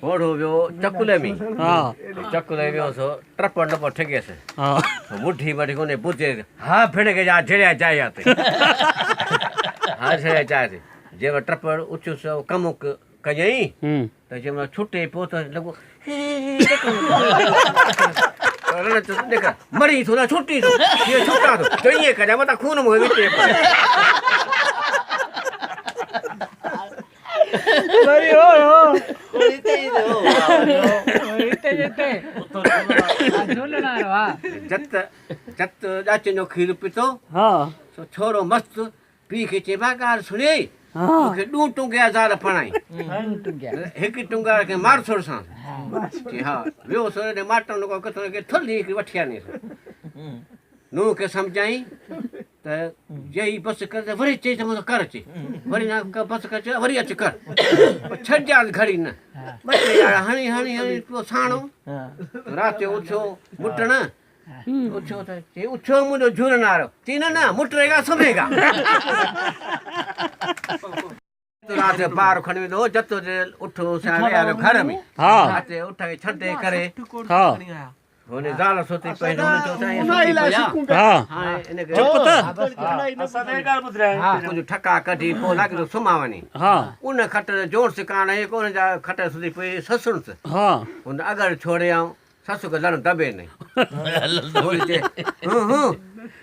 घोड़ो वियो चकुले में चकुले वियो सो ट्रपड़ न पठ गए से मुट्ठी वठी कोने पुछे हा फेड़ के जा झड़िया जाए आते हा झड़िया जाए जे ट्रपड़ उच्चो सो कमुक कयई त जे छुटे पोत लगो देखा मरी थो ना छुट्टी थो ये छुट्टा थो तो ये कजा मता खून मोए विते मरी हो कोईते दो कोईते जते झूलना वा जत जत जाचे नो खीर पितो सो छोरो मस्त पी के चेबा गाल सुने मूंखे ॾूं टुंगिया ज़ाल फणाई हिकु टुंगार खे मार छोड़ सां हा वियो सोने माटो न को कथो के थली हिकु वठी आने नूंहं खे सम्झाई त जेई बस कर वरी चई त मूंखे कर अचे वरी न बस कर वरी अच कर छॾजांइ घड़ी न ॿ टे ॼणा हणी हणी हणी पोइ साणो राति जो उथियो मुटण उथियो त चई उथियो मुंहिंजो झूलनारो चई न न मुटरेगा सुम्हेगा रात बार खणी वेंदो जतो जे उठो सारे घर में रात उठ के छडे करे होने ज़ाल सोती पहिरो न चो चाहे हां इन के चुप त असां ने ॻाल्हि ॿुधाए कुझु ठका कढी पोइ लॻियो सुम्हावनी उन खट जोर से कान है कोन जा खट सुधी पई ससुण उन अगर छोड़े आऊं ससु के लड़ दबे नहीं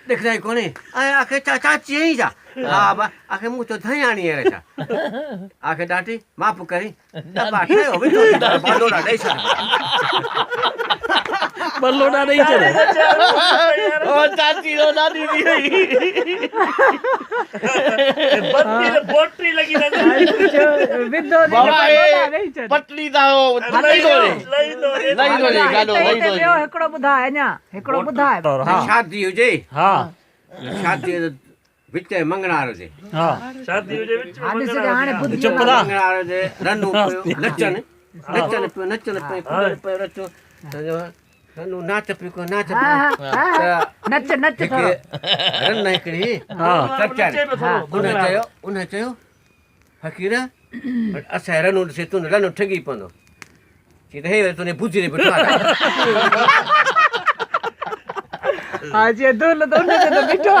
देख जाए कोने आखे चाची ही जा हां बा आखे मु तो धयाणी है चा आखे डाटी माफ करी दबा ठयो बिठो बालोड़ा दई छ बल्लोड़ा नहीं चले ओ चाची रो दादी दी बत्ती ने बोटरी लगी ना विदो नहीं चले पटली दा लई दो गालो लई दो एकड़ो बुधाए न्या एकड़ो बुधाए शादी हुजे शादी विच मंगणार जे शादी हुजे विच हाणे बुद्धि चुप दा मंगणार जे रनु नचन पे रचो रनु नाच पे को नाच नच नच थोरो रन हिकड़ी उन चयो फकीर असां रनु से तू रनु ठगी पवंदो चई त हे तूने बुझी बिठो आज ये दूल्हा दोनों से तो बिठो